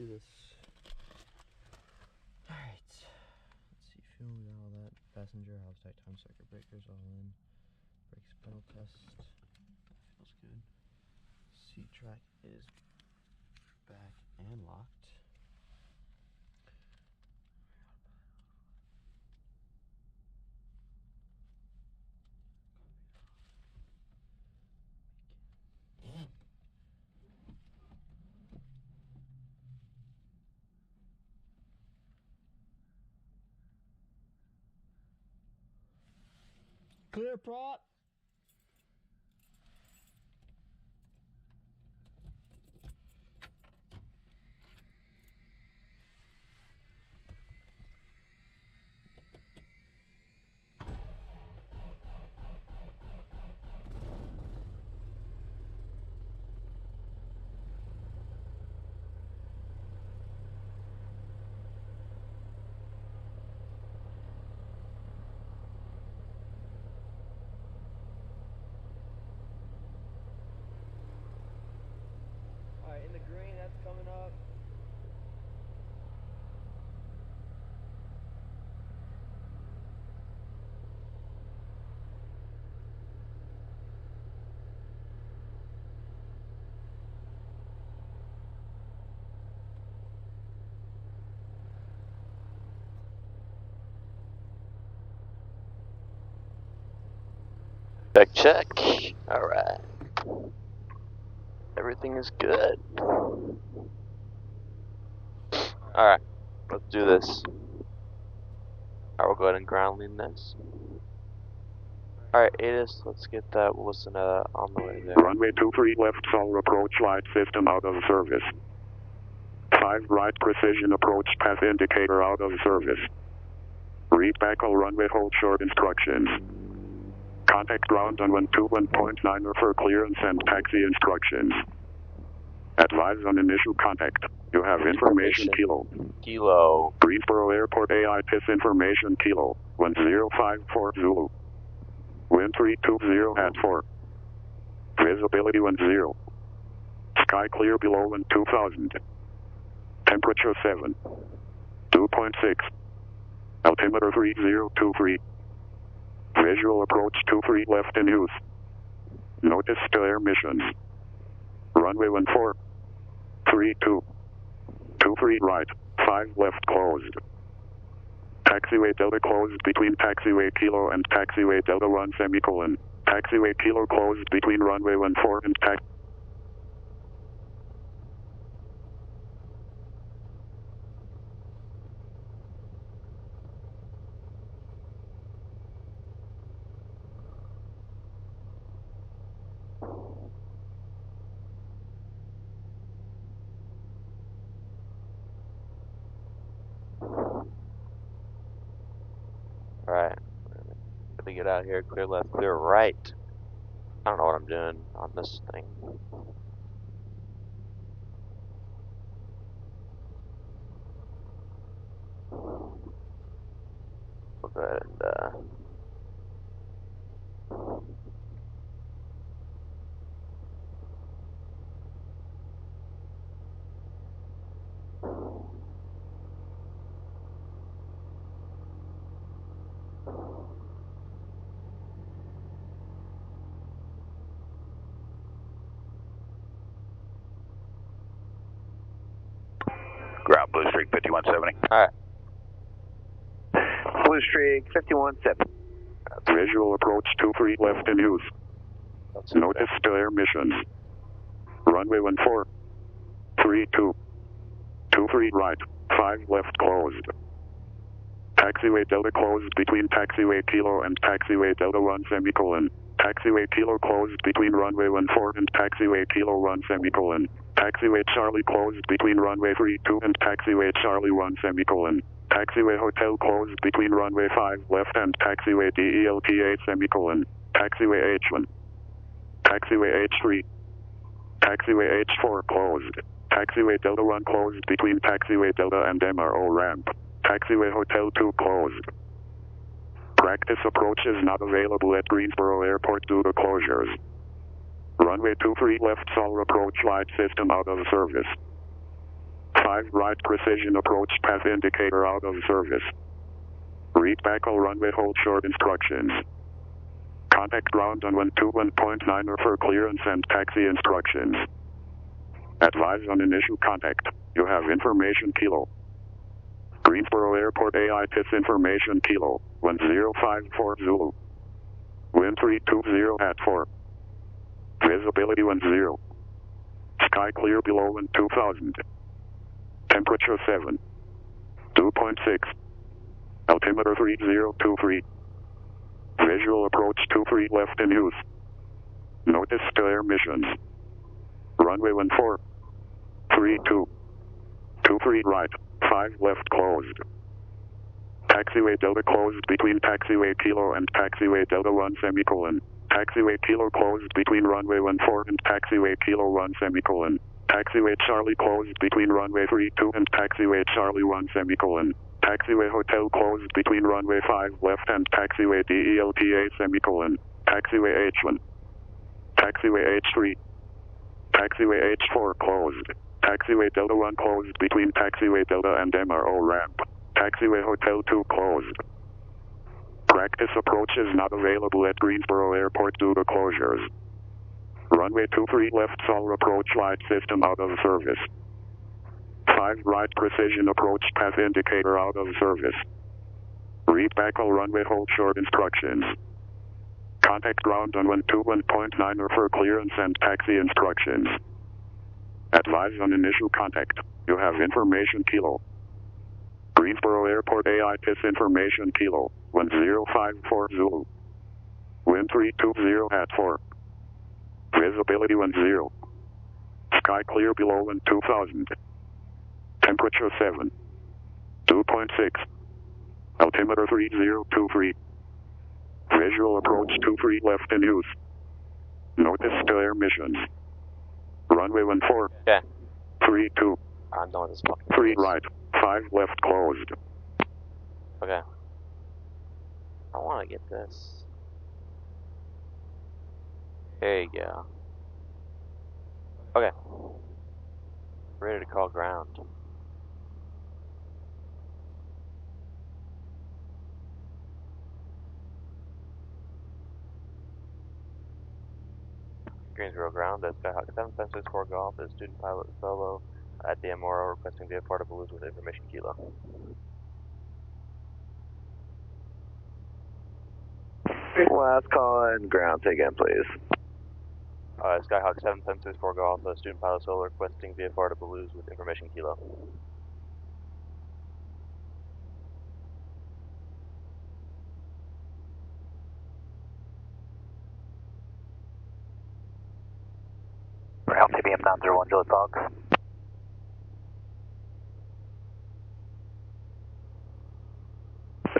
do this. Alright. Let's see, fuel and all that. Passenger, house tight, time circuit breakers all in. Brakes pedal test. That feels good. Seat track is back and locked. Clear prop. Alright, in the green, that's coming up. Check, check. Alright. Everything is good. Alright, let's do this. Alright, we'll go ahead and ground lean this. Alright, ATIS, let's get that. We'll listen to that on the way there. Runway 23 left solar approach light system out of service. 5 right precision approach path indicator out of service. Read back all runway hold short instructions. Contact ground on 121.9 for clearance and taxi instructions. Advise on initial contact. You have information kilo. Kilo. Greensboro Airport AITIS information kilo. 1054 Zulu. Wind 320 at 4. Visibility 10. Sky clear below wind 2000. Temperature 7. 2.6. Altimeter 3023. Visual approach 23 left in use. Notice to air missions. Runway 14. 32. 23 right. 5 left closed. Taxiway Delta closed between taxiway Kilo and taxiway Delta 1 semicolon. Taxiway Kilo closed between runway 14 and taxi. Alright. Gotta get out here. Clear left, clear right. I don't know what I'm doing on this thing. We'll go ahead and Ground Blue Streak 5170. alright. Blue Streak 517. Visual approach 23 left in use. Notice to air missions. Runway 14. 32. 23 right. 5 left closed. Taxiway Delta closed between taxiway Kilo and taxiway Delta 1 semicolon. Taxiway Kilo closed between runway 14 and taxiway Kilo 1 semicolon. Taxiway Charlie closed between runway 32 and taxiway Charlie 1 semicolon. Taxiway Hotel closed between runway 5 left and taxiway DELTA semicolon. Taxiway H1. Taxiway H3. Taxiway H4 closed. Taxiway Delta 1 closed between taxiway Delta and MRO ramp. Taxiway Hotel 2 closed. Practice approach is not available at Greensboro Airport due to closures. Runway 23 left solar approach light system out of service. 5 5 right precision approach path indicator out of service. Read back all runway hold short instructions. Contact ground on 121.9 for clearance and taxi instructions. Advise on initial contact. You have information kilo. Greensboro Airport AITIS information kilo. 1054 Zulu. Wind 320 at 4. Visibility 10. Sky clear below wind 2000. Temperature 7. 2.6. Altimeter 3023. Visual approach 23 left in use. Notice to air missions. Runway 14. 32. 23 right. 5 left closed. Taxiway Delta closed between taxiway Kilo and taxiway Delta 1 semicolon. Taxiway Kilo closed between runway 14 and taxiway Kilo 1 semicolon. Taxiway Charlie closed between runway 32 and taxiway Charlie 1 semicolon. Taxiway Hotel closed between runway 5 left and taxiway DELTA semicolon. Taxiway H1. Taxiway H3. Taxiway H4 closed. Taxiway Delta 1 closed between taxiway Delta and MRO ramp. Taxiway Hotel 2 closed. Practice approach is not available at Greensboro Airport due to closures. Runway 23 left Solar approach light system out of service. 5 right precision approach path indicator out of service. Read back all runway hold short instructions. Contact ground on 121.9 for clearance and taxi instructions. Advise on initial contact. You have information kilo. Greensboro Airport AITIS information kilo. 1054 Zulu. Wind 320 at 4. Visibility 10. Sky clear below wind 2000. Temperature 7. 2.6. Altimeter 3023. Visual approach 23 left in use. Notice to air missions. Runway 14. Okay. 32. I'm done with this fucking 3 place. right. 5 left closed. Okay. I want to get this. There you go. Okay. Ready to call ground. Greensboro ground, that's Skyhawk 7764 Golf, is student pilot solo at the MRO requesting the part of Blues with information kilo. Last call and ground, say again, please. Skyhawk 7764 Golf, student pilot solo requesting VFR to Blues with information kilo. Ground TBM 901 Juliet Fox.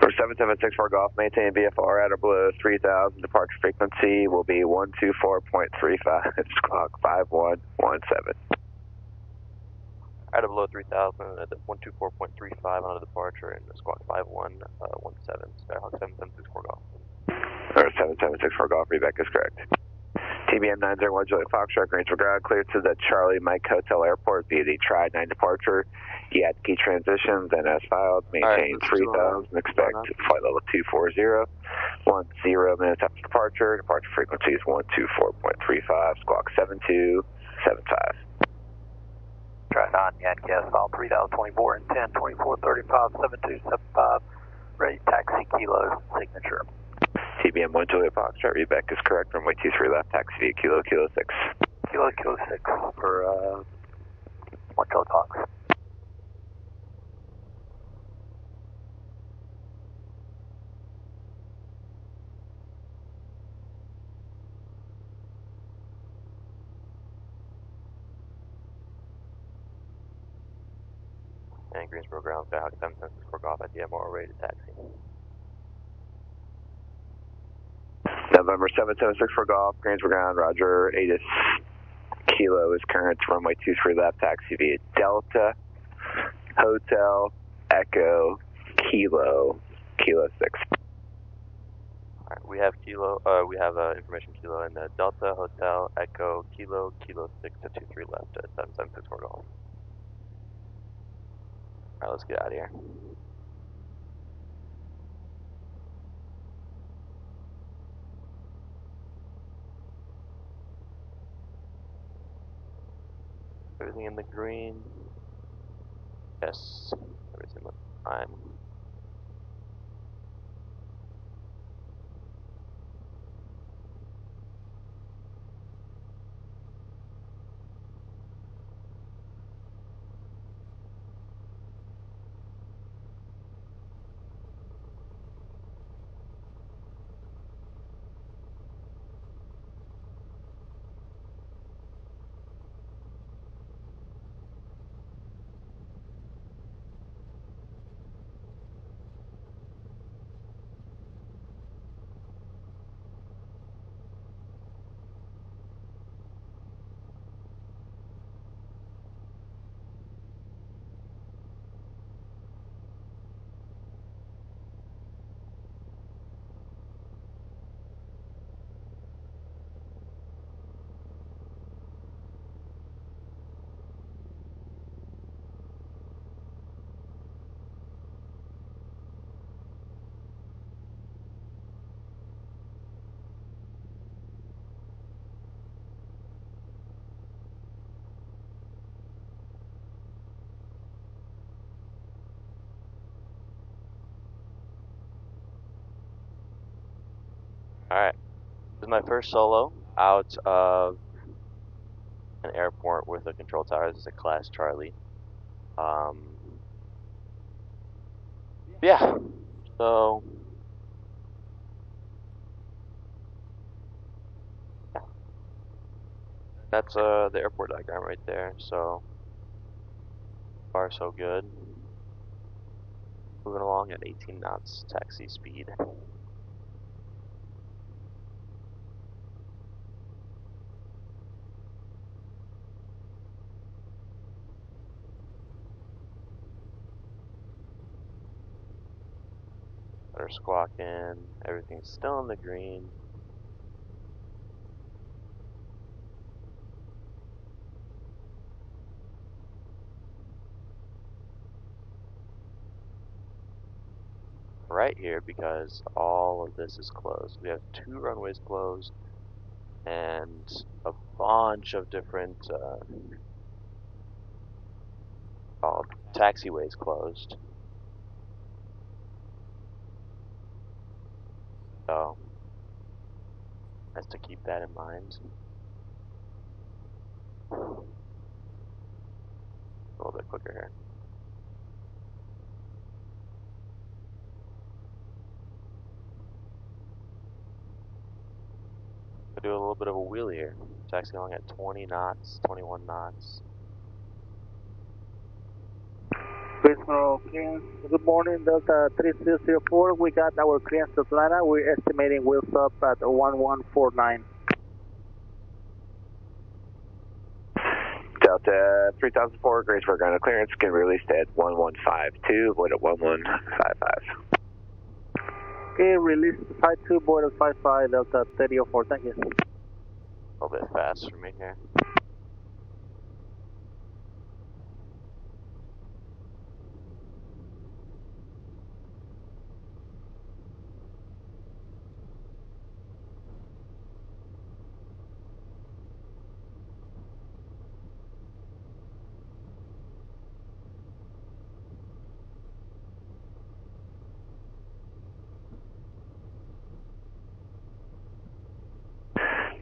For 7764 Golf, maintain VFR at or below 3000. Departure frequency will be 124.35. Squawk 5117. At or below 3000 at 124.35 on a departure and squawk 5117. Skyhawk 7764 Golf. Or 7764 Golf, readback is correct. TBM 901 Juliet Foxtrot, Greensboro ground, cleared to the Charlie Mike Hotel Airport via the Tri-9 departure. Key transitions and as filed, maintain 3000, expect flight level 240. 10 minutes after departure, departure frequency is 124.35, squawk 7275. Tri-9, Yankee Asphalt 3024 and 10, 2435, 7275, ready taxi Kilo, signature. TBM 1 Juliet Foxtrot, readback is correct, runway 23 left, taxi via Kilo 6. Kilo 6 for 1 Juliet Fox. And Greensboro ground, Skyhawk 7764 Golf at the MRO rated taxi. November 7764 Golf, Greensboro ground, roger, ATIS Kilo is current, runway 23 left, taxi via Delta, Hotel, Echo, Kilo 6. Alright, we have information kilo in Delta, Hotel, Echo, Kilo 6 to 23 left at 7764 Golf. Alright, let's get out of here. Everything in the green. Yes, everything looks fine. Alright, this is my first solo out of an airport with a control tower. This is a Class Charlie. Yeah, so yeah. That's the airport diagram right there. So far so good. Moving along at 18 knots taxi speed. They're squawking. Everything's still in the green. Right here because all of this is closed. We have 2 runways closed and a bunch of different taxiways closed. So has to keep that in mind. A little bit quicker here. We'll do a little bit of a wheelie here. Taxi along at 20 knots, 21 knots. Good morning, Delta 3004. We got our clearance to Atlanta. We're estimating wheels up at 1149. Delta 3004, Greensburg ground clearance, can be released at 1152, void at 1155. Okay, release 52, board at 55, Delta 3004, thank you. A little bit fast for me here.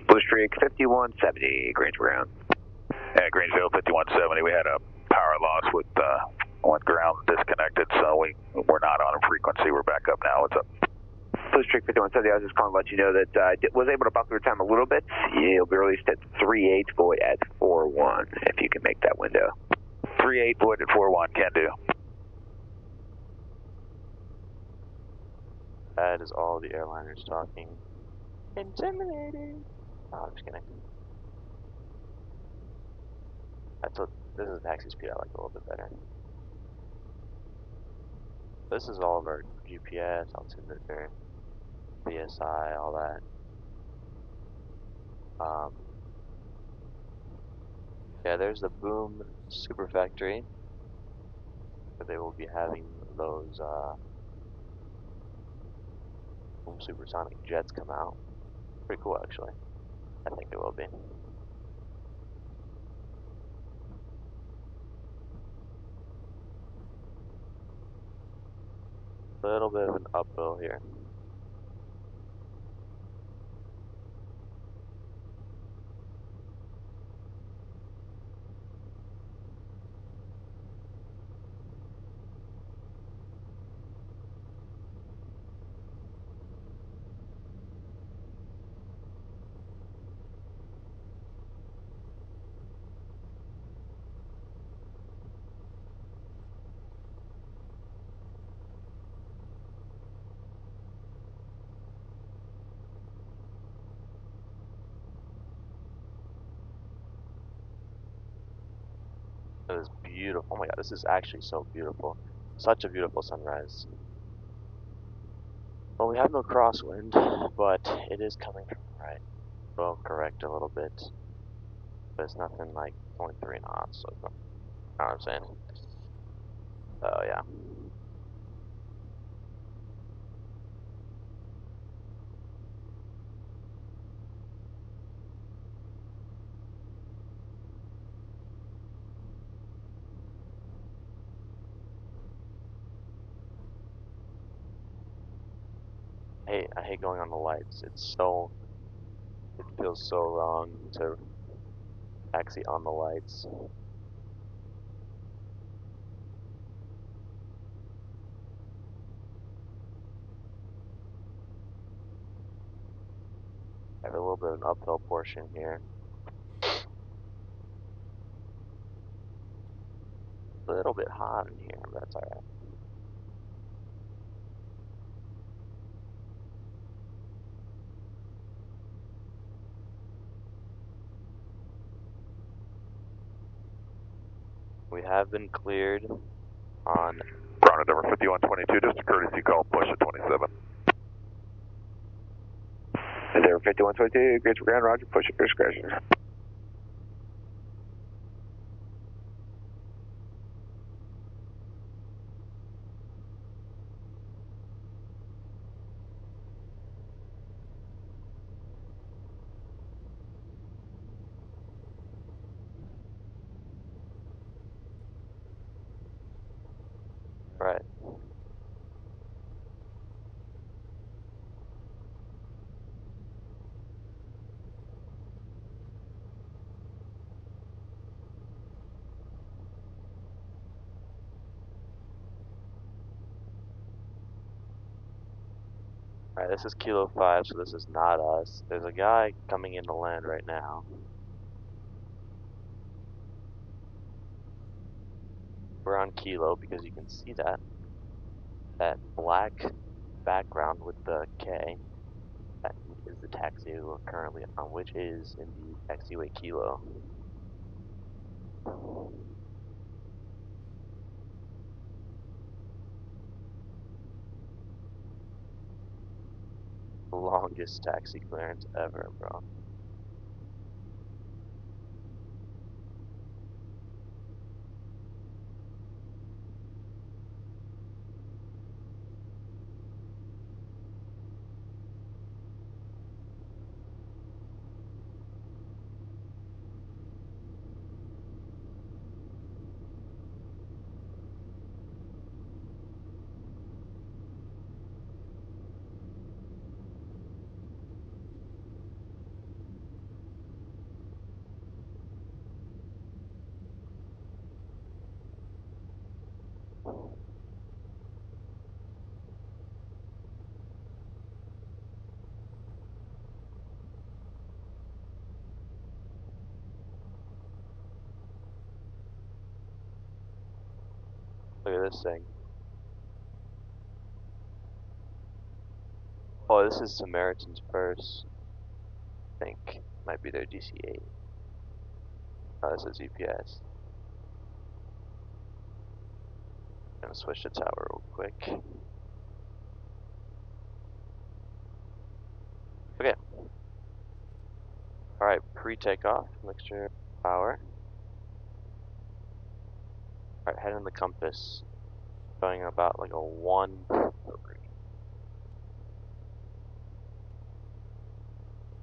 Blue Streak 5170, Greensburg ground. Yeah, Greensville 5170, we had a power loss with one ground disconnected, so we're not on a frequency. We're back up now. What's up? Blue Streak 5170, I was just calling to let you know that I was able to buck your time a little bit. You'll be released at 38, void at 41, if you can make that window. 38, void at 41, can do. That is all the airliners talking. Intimidating. Oh, I'm just kidding. This is the taxi speed I like a little bit better. This is all of our GPS, altimeter, PSI, all that. Yeah, there's the Boom Super Factory. where they will be having those supersonic jets come out. Pretty cool, actually. I think it will be. A little bit of an uphill here. It is beautiful. Oh my god, this is actually so beautiful. Such a beautiful sunrise. Well, we have no crosswind, but it is coming from the right. We'll correct a little bit. But it's nothing like 0.3 knots, so it's not, you know what I'm saying? Oh, yeah. I hate going on the lights. It feels so wrong to taxi on the lights. I have a little bit of an uphill portion here. A little bit hot in here, but that's alright. We have been cleared on Ground at number 5122, just a courtesy call, push at 27. Number 5122, great for ground, roger, push at your discretion. right. Alright, this is Kilo 5, so this is not us. There's a guy coming into land right now. We're on Kilo because you can see that black background with the K. That is the taxi we're currently on, which is indeed taxiway Kilo. Longest taxi clearance ever, bro. Look at this thing. Oh, this is Samaritan's Purse. I think. Might be their DC-8. Oh, this is UPS. Gonna switch the tower real quick. Okay. Alright, pre-takeoff, mixture power. Alright, head in the compass. Going about like a 1-3.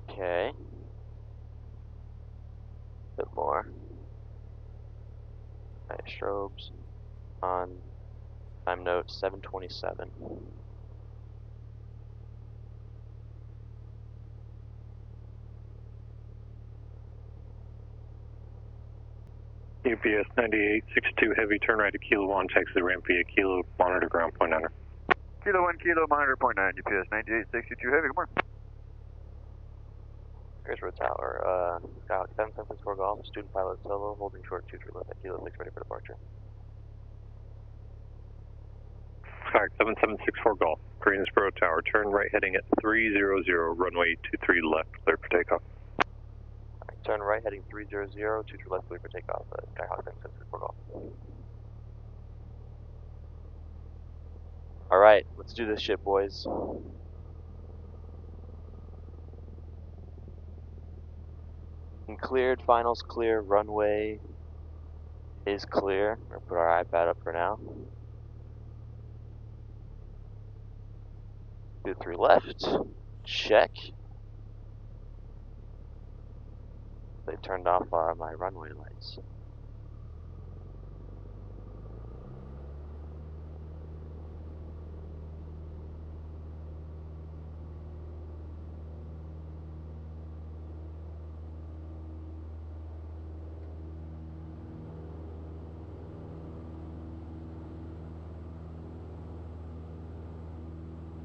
Okay. Bit more. Nice strobes on time note 7:27. UPS 9862 heavy, turn right to Kilo 1, taxi the ramp via Kilo, monitor ground point under. Kilo 1, Kilo, monitor point 9, UPS 9862 heavy, good morning. Here's Road Tower, Skyhawk 7764 Golf, student pilot solo, holding short 23 left at Kilo 6, ready for departure. Skyhawk 7764 Golf, Greensboro Tower, turn right heading at 300, runway 23 left, clear for takeoff. Right, turn right heading 300, 23 left, clear for takeoff, Skyhawk 7764 Golf. Alright, let's do this shit, boys. And cleared, finals clear, runway is clear. We're gonna put our iPad up for now. 23 left, check. They turned off my runway lights.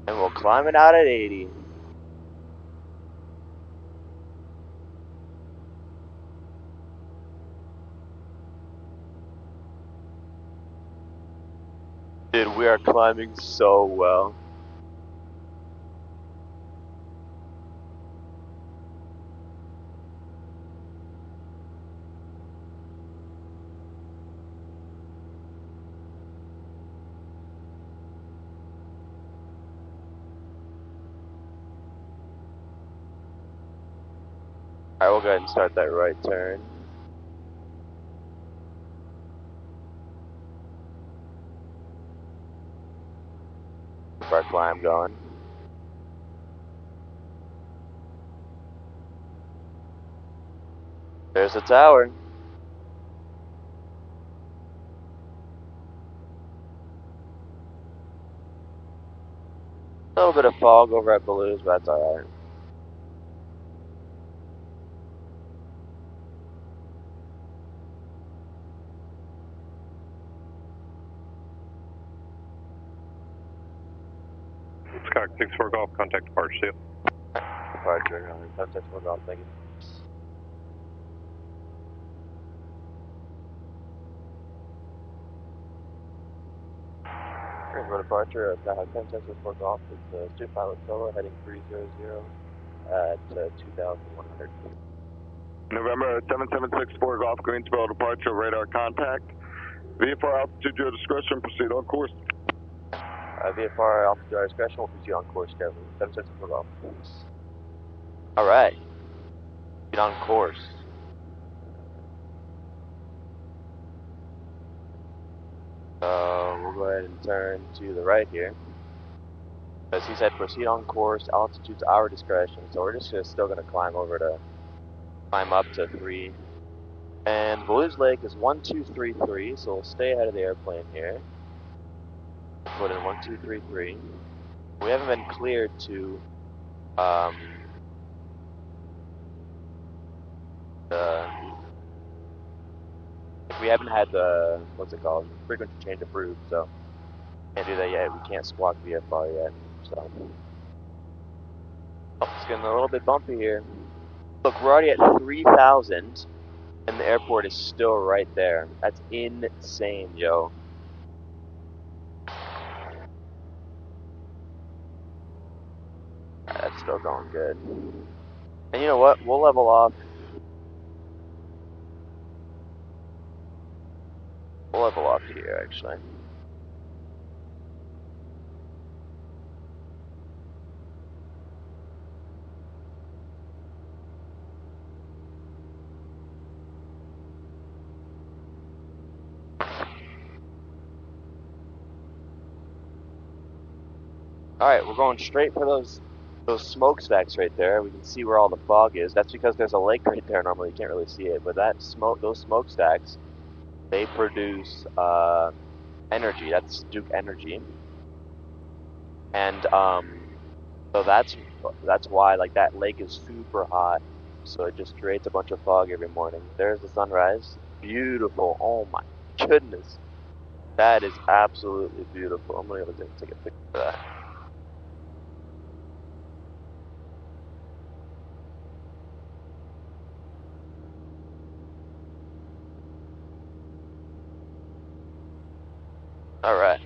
And we'll climb it out at 80. Dude, we are climbing so well. Alright, we'll go ahead and start that right turn. Keep our climb going. There's the tower. A little bit of fog over at Balloons, but that's alright. Skyhawk 64 Golf, contact departure, see you. Departure, contact for golf, thank you. For departure, Skyhawk 1064 Golf with student pilot solo heading 300 at 2,100. November 7764 Golf, Greensboro departure, radar contact. VFR altitude, your discretion, proceed on course. VFR altitude, our discretion, will proceed on course, Kevin. 764 Golf. Alright. Get on course. We'll go ahead and turn to the right here. As he said, proceed on course, altitude's our discretion, so we're just still going to climb up to 3. And Blues Lake is 1233, so we'll stay ahead of the airplane here. Put in 1233. We haven't been cleared to we haven't had the frequency change approved, so can't do that yet. We can't squawk VFR yet, so it's getting a little bit bumpy here. Look, we're already at 3,000, and the airport is still right there. That's insane, yo. That's still going good. And you know what? We'll level off. We'll level off here, actually. Alright, we're going straight for those smokestacks right there. We can see where all the fog is. That's because there's a lake right there. Normally you can't really see it, but those smokestacks, they produce energy. That's Duke energy, and so that's why like that lake is super hot. So it just creates a bunch of fog every morning. There's the sunrise, beautiful. Oh my goodness, that is absolutely beautiful. I'm gonna take a picture of that. All right.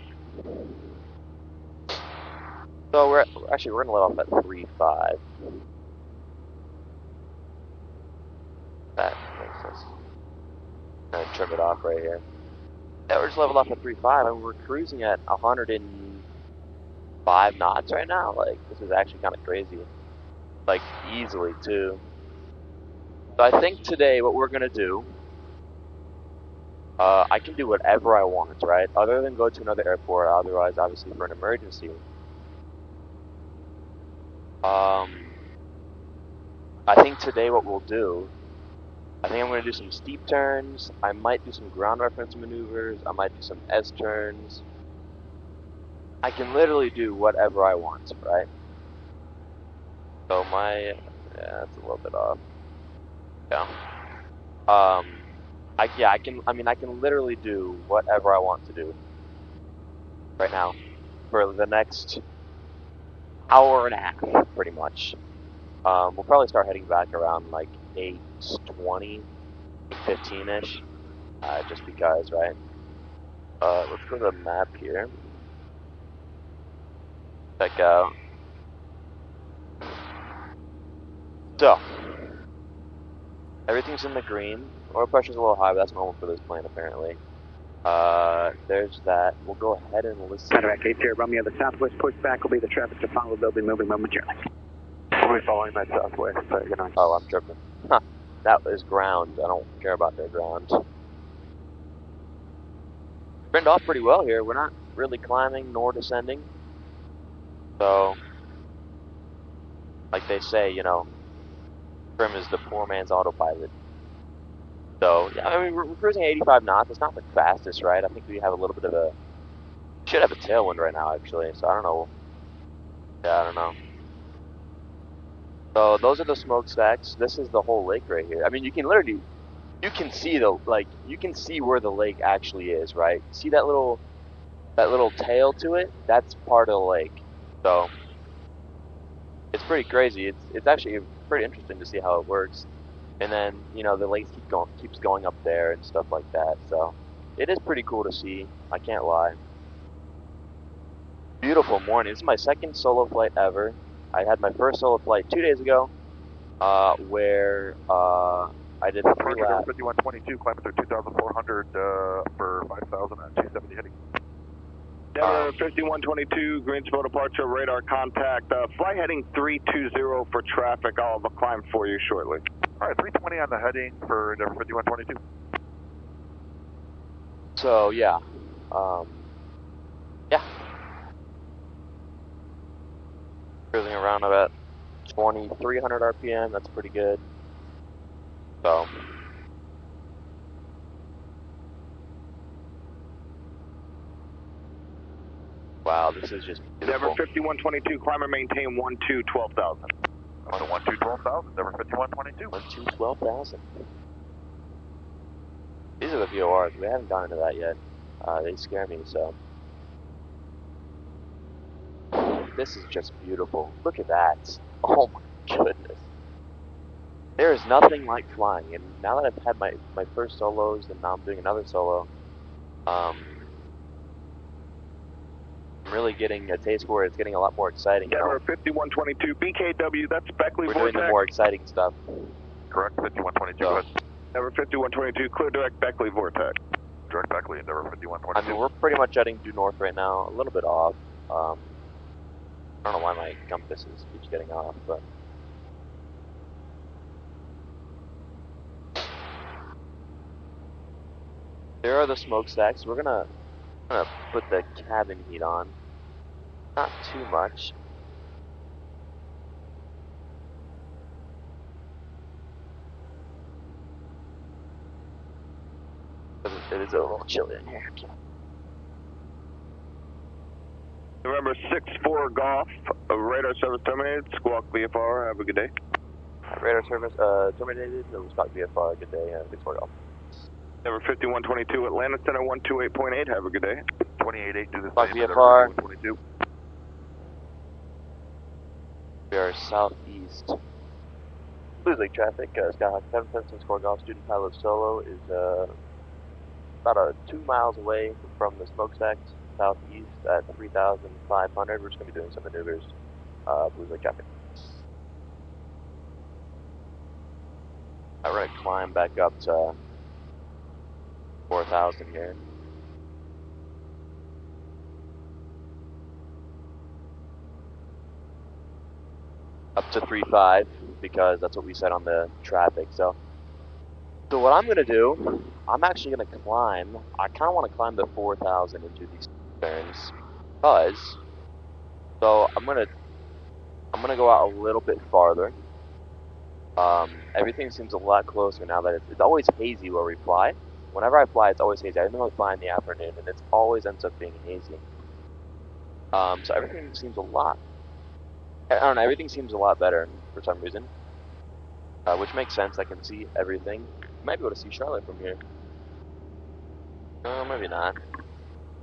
So we're gonna let off at 3.5. That makes sense. I'm gonna trim it off right here. Yeah, we're just leveled off at 3.5, and we're cruising at 105 knots right now. Like, this is actually kind of crazy. Like, easily, too. So I think today what we're gonna do, I can do whatever I want, right? Other than go to another airport, otherwise, obviously, for an emergency. I think today what we'll do, I think I'm going to do some steep turns, I might do some ground reference maneuvers, I might do some S-turns. I can literally do whatever I want, right? So yeah, that's a little bit off. Yeah. I can literally do whatever I want to do right now for the next hour and a half, pretty much. We'll probably start heading back around like 8:20, 8:15-ish, just because, right? Let's go to the map here. Check out. So, everything's in the green. Oil pressure's a little high, but that's normal for this plane, apparently. There's that. We'll go ahead and listen. Contact 8 Romeo, the southwest pushback will be the traffic to follow. They'll be moving momentarily. We'll be following that southwest. Good night. Oh, I'm tripping. Huh. That is ground. I don't care about their ground. Turned off pretty well here. We're not really climbing nor descending. So, like they say, you know, trim is the poor man's autopilot. So, yeah, I mean, we're cruising at 85 knots. It's not the fastest, right? I think we have a little bit of a... should have a tailwind right now, actually. So, I don't know. Yeah, I don't know. So, those are the smokestacks. This is the whole lake right here. I mean, you can literally... you can see you can see where the lake actually is, right? See that little tail to it? That's part of the lake. So, it's pretty crazy. It's actually pretty interesting to see how it works. And then, you know, the lake keeps going up there and stuff like that. So, it is pretty cool to see. I can't lie. Beautiful morning. This is my second solo flight ever. I had my first solo flight 2 days ago, where I did 3 laps. 5122, climbing through 2,400 for 5,000 at 270 heading. Denver 5122, Greensboro departure, radar contact. Flight heading 320 for traffic. I'll have a climb for you shortly. All right, 320 on the heading for Denver 5122. So, yeah. Yeah. Cruising around about 2,300 RPM. That's pretty good. So. Wow, this is just beautiful. Denver 5122, climber maintain 12, 12,000. On to 12, 12,000, Denver 5122. 12,000. These are the VORs. We haven't gone into that yet. They scare me, so. This is just beautiful. Look at that. Oh my goodness. There is nothing like flying, and now that I've had my first solos, and now I'm doing another solo, I'm really getting a taste for it. It's getting a lot more exciting. Denver 5122, BKW, that's Beckley We're Vortex. doing the more exciting stuff. Correct, 5122, go ahead. Denver 5122, clear direct Beckley Vortex. Direct Beckley and Denver 5122. I mean, we're pretty much heading due north right now, a little bit off. I don't know why my compass keeps getting off, but... there are the smokestacks. We're gonna put the cabin heat on. Not too much. But it is a little chilly in here. November 6-4 Golf, radar service terminated, squawk VFR, have a good day. Radar service terminated, squawk VFR, good day, 6-4 Golf. November 5122 Atlanta Center 128.8, have a good day. 28.8 to the Squawk same, VFR. 5122. We are southeast. Blues Lake traffic, Skyhawk 776 Golf, student pilot solo is about 2 miles away from the smokestack, southeast at 3,500. We're just going to be doing some maneuvers, Blues Lake traffic. We're going to climb back up to 4,000 here. Up to 3.5 because that's what we said on the traffic. So what I'm gonna do, I'm actually gonna climb. I kind of want to climb the 4,000 into these turns, because I'm gonna go out a little bit farther. Everything seems a lot closer now that it's always hazy where we fly. Whenever I fly, it's always hazy. I normally fly in the afternoon, and it always ends up being hazy. So everything seems a lot. I don't know. Everything seems a lot better for some reason, which makes sense. I can see everything. Might be able to see Charlotte from here. Maybe not.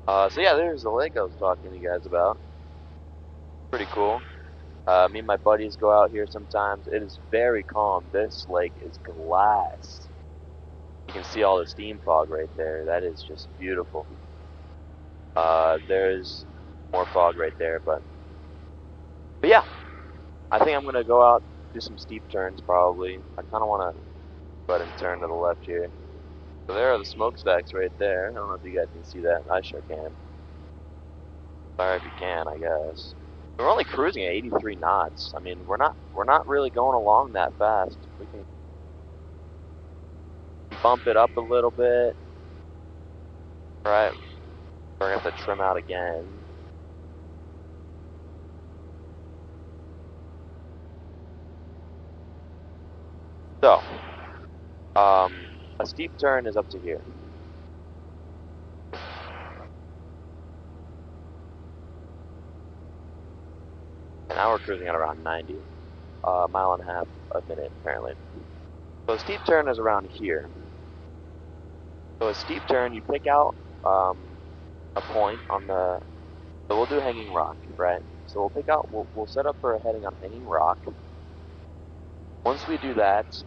So yeah, there's the lake I was talking to you guys about. Pretty cool. Me and my buddies go out here sometimes. It is very calm. This lake is glass. You can see all the steam fog right there. That is just beautiful. There's more fog right there, but yeah. I think I'm gonna go out, do some steep turns probably. I kind of want to go ahead and turn to the left here. So there are the smokestacks right there. I don't know if you guys can see that. I sure can. Sorry if you can, I guess. We're only cruising at 83 knots. I mean, we're not really going along that fast. We can bump it up a little bit. Right. We're gonna have to trim out again. So, a steep turn is up to here. And now we're cruising at around 90. Mile and a half a minute, apparently. So a steep turn is around here. So a steep turn, you pick out a point on the... So we'll do Hanging Rock, right? So we'll pick out... We'll set up for a heading on Hanging Rock. Once we do that,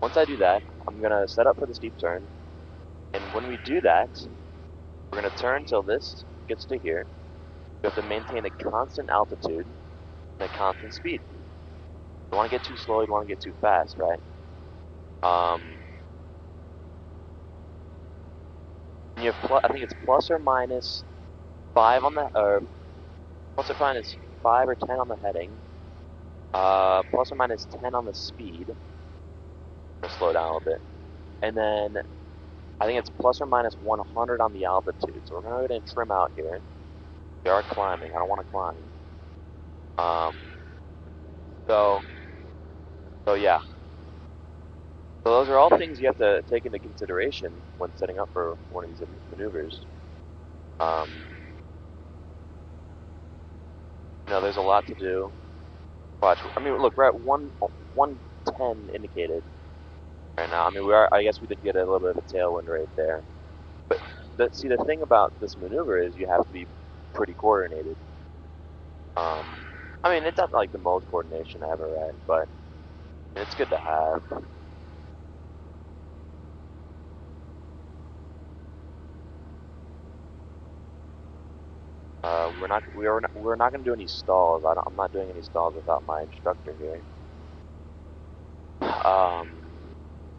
once I do that, I'm going to set up for the steep turn. And when we do that, we're going to turn till this gets to here. You have to maintain a constant altitude and a constant speed. You don't want to get too slow, you don't want to get too fast, right? You have I think it's plus or minus 5 on the, or plus or minus 5 or 10 on the heading. Plus or minus 10 on the speed. I'm gonna slow down a little bit. And then I think it's plus or minus 100 on the altitude. So we're gonna go ahead and trim out here. We are climbing. I don't want to climb. So yeah. So those are all things you have to take into consideration when setting up for one of these maneuvers. You know, there's a lot to do. Watch. I mean, look, we're at 110 indicated right now. I mean, I guess we did get a little bit of a tailwind right there. But see, the thing about this maneuver is you have to be pretty coordinated. I mean, it's not like the most coordination ever, right? But it's good to have. We're not going to do any stalls. I'm not doing any stalls without my instructor here.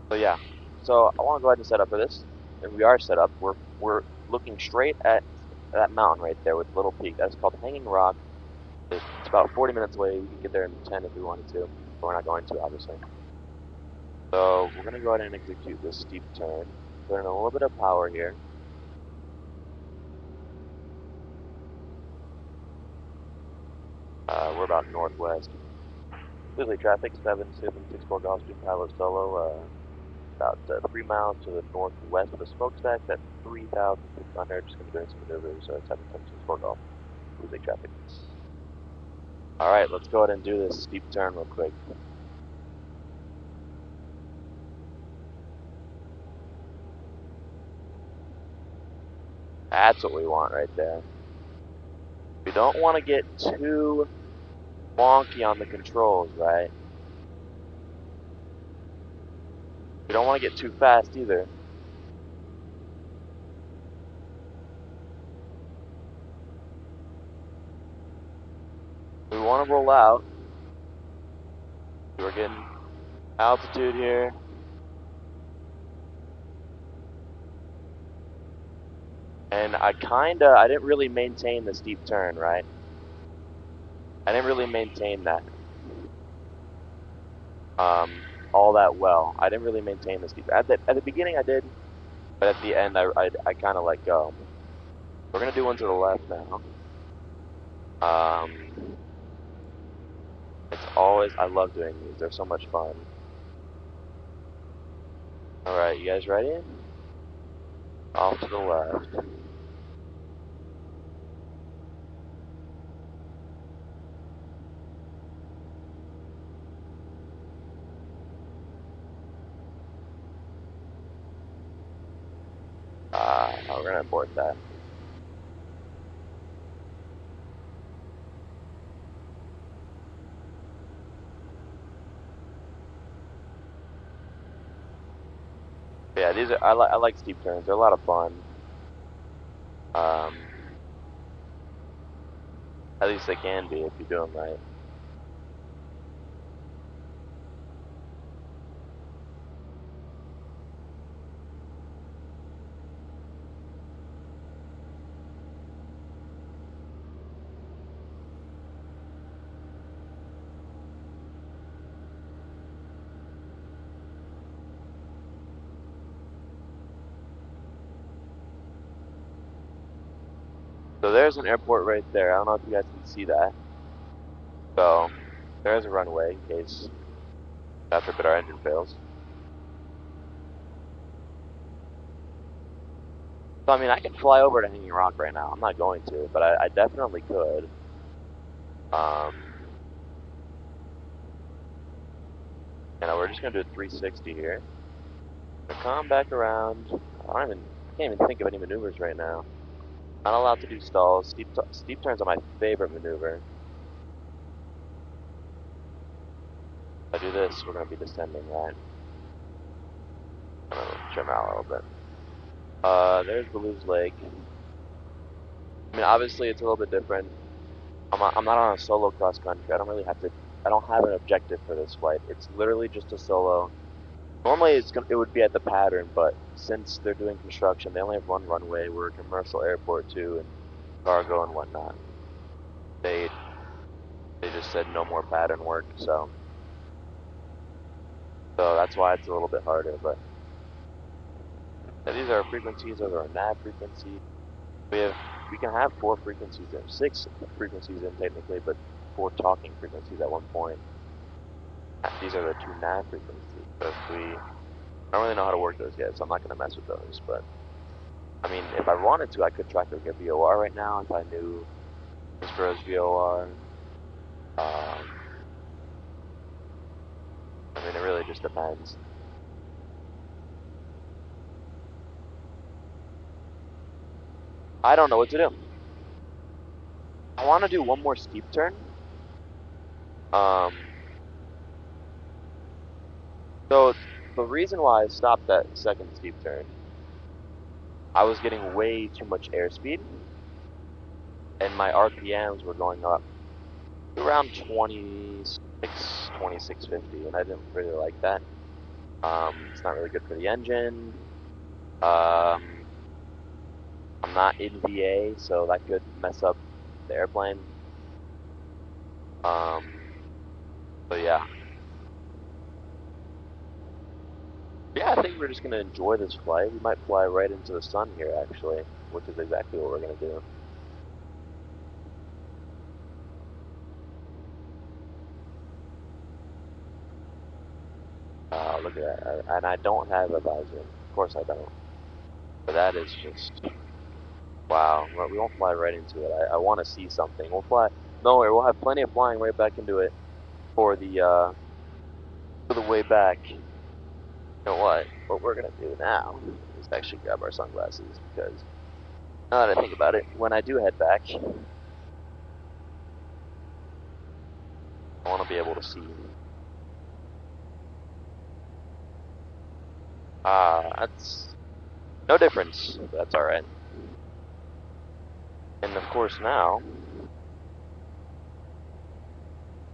So yeah. So I want to go ahead and set up for this, and we are set up. We're looking straight at that mountain right there with the little peak. That's called Hanging Rock. It's about 40 minutes away. We can get there in 10 if we wanted to, but we're not going to, obviously. So we're going to go ahead and execute this steep turn. Put in a little bit of power here. northwest. Weekly traffic 7764 Golf Street Pilot Solo. About 3 miles to the northwest of the smokestack. That's 3,600. Just going to be doing some maneuvers. 7764 Golf. Weekly traffic. All right, let's go ahead and do this steep turn real quick. That's what we want right there. We don't want to get too wonky on the controls, right? We don't want to get too fast either. We want to roll out. We're getting altitude here. And I didn't really maintain the steep turn, right? I didn't really maintain that all that well. I didn't really maintain the steep. At the beginning I did, but at the end I kind of let go. We're gonna do one to the left now. It's always, I love doing these. They're so much fun. All right, you guys ready? Off to the left. We're gonna abort that. Yeah, these are, I like steep turns. They're a lot of fun. At least they can be if you do them right. So there's an airport right there. I don't know if you guys can see that. So there's a runway in case, God forbid, our engine fails. So I mean, I can fly over to Hanging Rock right now. I'm not going to, but I definitely could. You know, we're just gonna do a 360 here. Gonna come back around. I can't even think of any maneuvers right now. Not allowed to do stalls. Steep turns are my favorite maneuver. If I do this, we're gonna be descending, right? I'm gonna trim out a little bit. There's Baloo's Lake. I mean, obviously it's a little bit different. I'm not on a solo cross country. I don't have an objective for this flight. It's literally just a solo. Normally it would be at the pattern, but since they're doing construction, they only have one runway. We're a commercial airport too, and cargo and whatnot. They just said no more pattern work, so that's why it's a little bit harder. But these are our frequencies. Those are our nav frequencies. We can have 4 frequencies there, 6 frequencies in technically, but 4 talking frequencies at one point. These are the 2 nav frequencies. So I don't really know how to work those yet, so I'm not going to mess with those. But I mean, if I wanted to, I could track a VOR right now if I knew Whispero's VOR. I mean, it really just depends. I don't know what to do. I want to do one more steep turn. So the reason why I stopped that second steep turn, I was getting way too much airspeed, and my RPMs were going up around 2650, and I didn't really like that. It's not really good for the engine. I'm not in VA, so that could mess up the airplane. So yeah. Yeah, I think we're just going to enjoy this flight. We might fly right into the sun here, actually, which is exactly what we're going to do. Wow, look at that. And I don't have a visor. Of course I don't. But that is just... Wow. We won't fly right into it. I want to see something. We'll fly... No worry, we'll have plenty of flying right back into it for the way back. You know what? What we're going to do now is actually grab our sunglasses, because now that I think about it, when I do head back, I want to be able to see. That's no difference. That's alright. And of course now,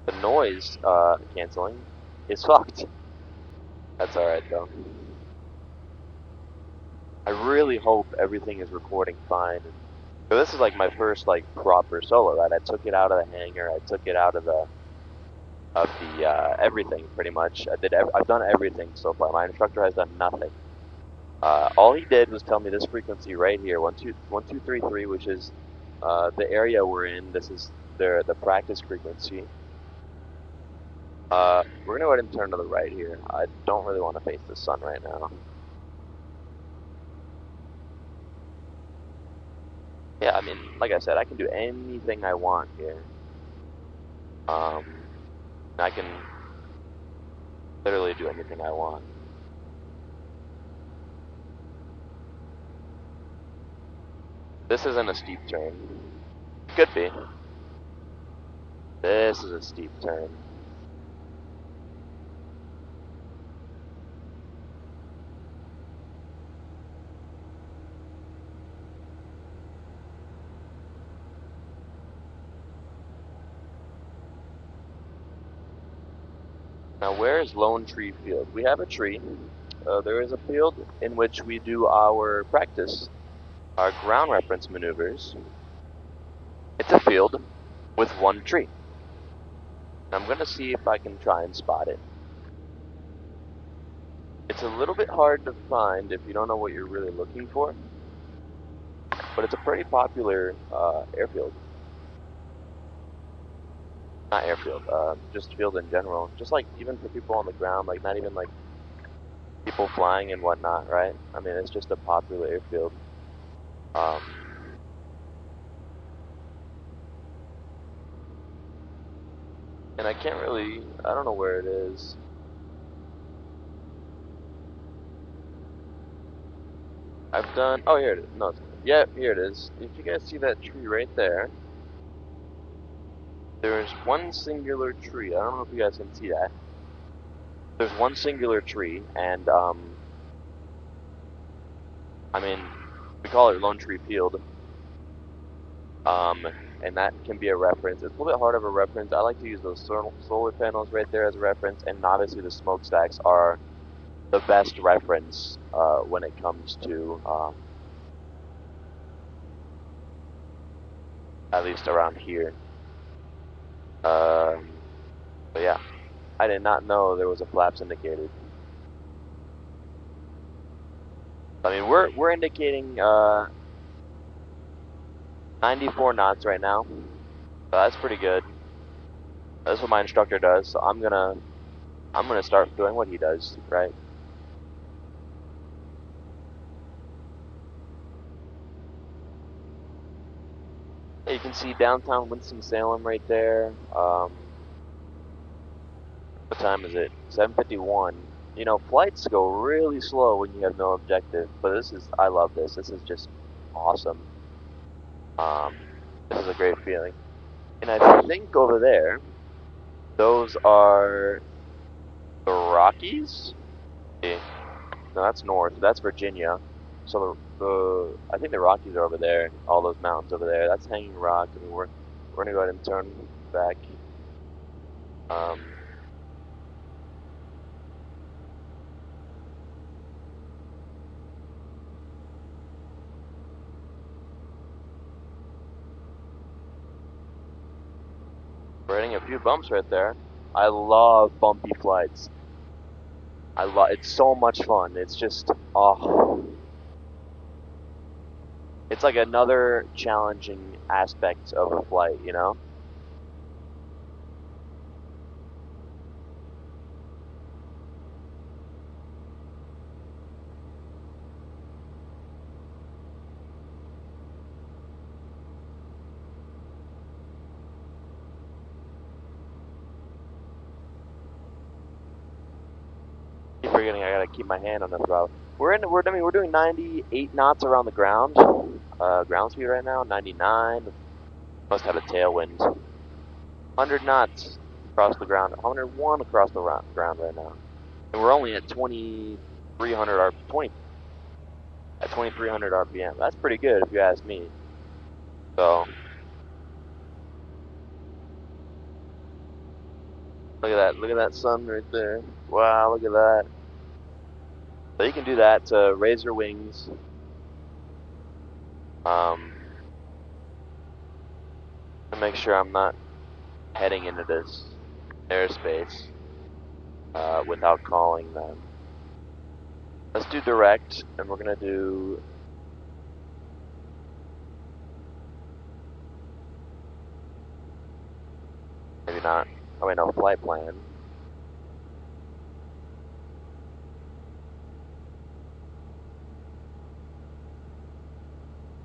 the noise canceling is fucked. That's alright though. I really hope everything is recording fine. So this is like my first like proper solo, right? I took it out of the hangar, I took it out of the everything pretty much. I've done everything so far. My instructor has done nothing. All he did was tell me this frequency right here, 1233, which is the area we're in. This is the practice frequency. We're gonna go ahead and turn to the right here. I don't really want to face the sun right now. Yeah, I mean, like I said, I can do anything I want here. I can literally do anything I want. This isn't a steep turn. Could be. This is a steep turn. Now, where is Lone Tree Field? We have a tree. There is a field in which we do our practice, our ground reference maneuvers. It's a field with one tree. I'm going to see if I can try and spot it. It's a little bit hard to find if you don't know what you're really looking for, but it's a pretty popular airfield. Not airfield, just field in general. Just like even for people on the ground, like not even like people flying and whatnot, right? I mean, it's just a popular airfield. And I can't really, I don't know where it is. I've done, oh here it is, no, yeah, here it is. If you guys see that tree right there, there's one singular tree. I don't know if you guys can see that. There's one singular tree, and I mean, we call it Lone Tree Field. And that can be a reference. It's a little bit hard of a reference. I like to use those solar panels right there as a reference, and obviously the smokestacks are the best reference when it comes to, at least around here. But yeah, I did not know there was a flaps indicated. I mean, we're indicating 94 knots right now. So that's pretty good. That's what my instructor does. So I'm gonna start doing what he does, right? You can see downtown Winston-Salem right there. What time is it? 7:51. You know, flights go really slow when you have no objective, but I love this. This is just awesome. This is a great feeling. And I think over there, those are the Rockies? Okay. No, that's north. That's Virginia. So I think the Rockies are over there. All those mountains over there. That's Hanging Rock. I mean, we're gonna go ahead and turn back. We're hitting a few bumps right there. I love bumpy flights. It's so much fun. It's just, oh. It's like another challenging aspect of a flight, you know? forgetting I gotta keep my hand on the throttle. We're doing 98 knots around the ground. Ground speed right now, 99. Must have a tailwind. 100 knots across the ground, 101 across the ground right now. And we're only at 2300 RPM. That's pretty good if you ask me. So look at that sun right there. Wow, look at that. So you can do that to raise your wings. To make sure I'm not heading into this airspace without calling them. Let's do direct, and we're gonna do maybe not. Oh wait, no, flight plan.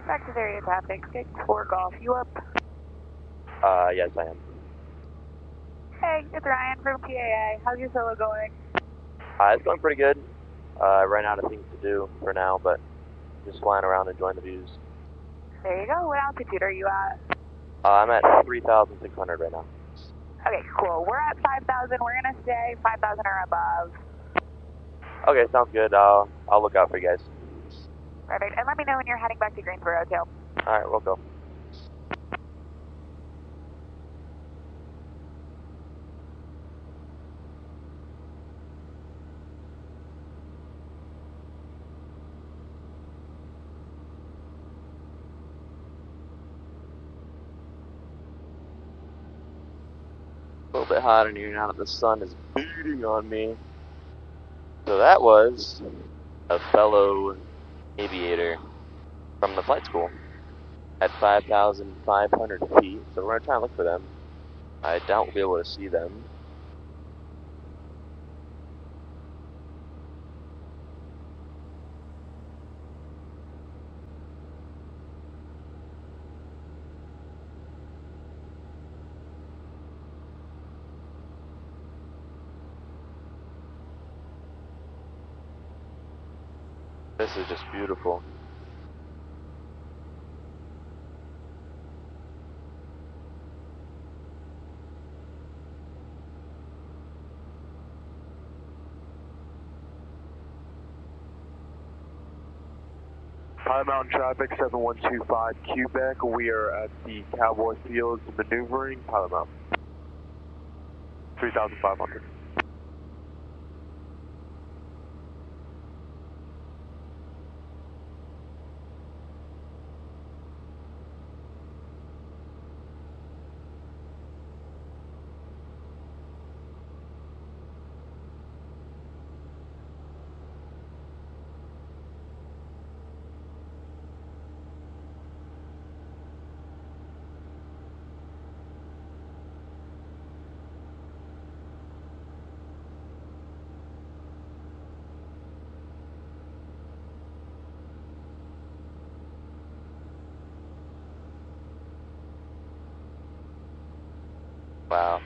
Texas area traffic, 6-4 Golf, you up? Yes I am. Hey, it's Ryan from PAA. How's your solo going? It's going pretty good. I ran out of things to do for now, but just flying around enjoying the views. There you go. What altitude are you at? I'm at 3,600 right now. Okay, cool. We're at 5,000. We're going to stay 5,000 or above. Okay, sounds good. I'll look out for you guys. Perfect. And let me know when you're heading back to Greensboro, too. Alright, we'll go. A little bit hot in here now that the sun is beating on me. So that was a fellow aviator from the flight school at 5,500 feet. So we're going to try and look for them. I doubt we'll be able to see them. This is just beautiful. High Mountain traffic 7125 Quebec. We are at the Cowboy Fields maneuvering. Pilot Mountain. 3,500. Wow.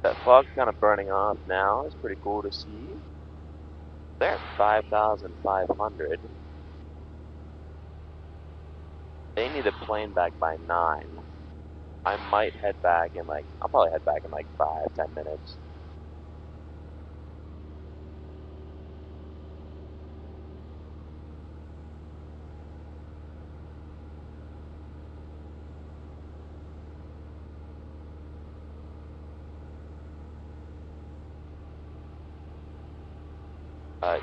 That fog's kind of burning off now. It's pretty cool to see. They're at 5,500. They need a plane back by 9. I might head back in I'll probably head back in 5-10 minutes.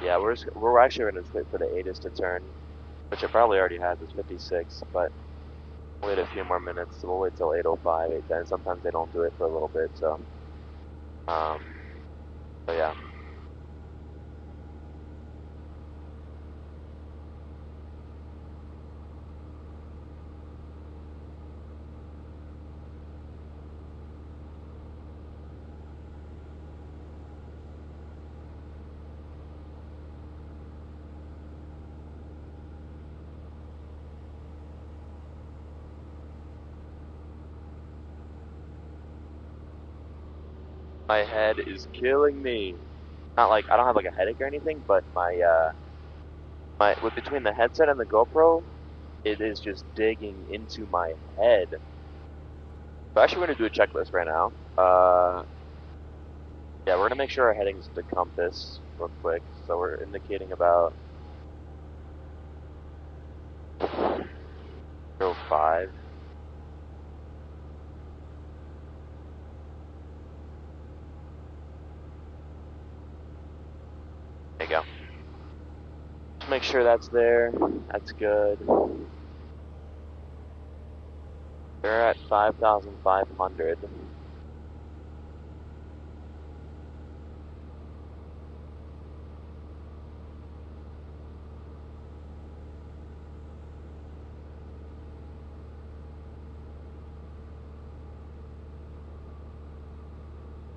Yeah, we're actually going to wait for the ATIS to turn, which it probably already has. It's 56, but wait a few more minutes. So we'll wait till 8:05, 8:10. Sometimes they don't do it for a little bit, so yeah. My head is killing me. not like I don't have like a headache or anything, but my with between the headset and the GoPro, it is just digging into my head. So actually, we're gonna do a checklist right now. Yeah, we're gonna make sure our heading's to compass real quick. So we're indicating about 05. There you go. Just make sure that's there. That's good. We're at 5,500.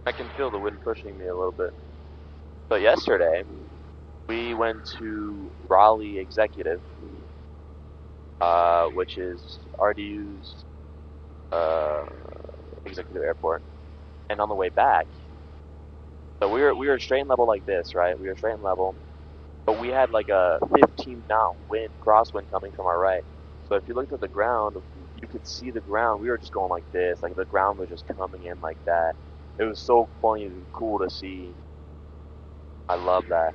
I can feel the wind pushing me a little bit. So yesterday, we went to Raleigh Executive, which is RDU's executive airport. And on the way back, so we were straight and level like this, right? We were straight and level, but we had like a 15-knot wind, crosswind coming from our right. So if you looked at the ground, you could see the ground. We were just going like this, like the ground was just coming in like that. It was so funny and cool to see. I love that.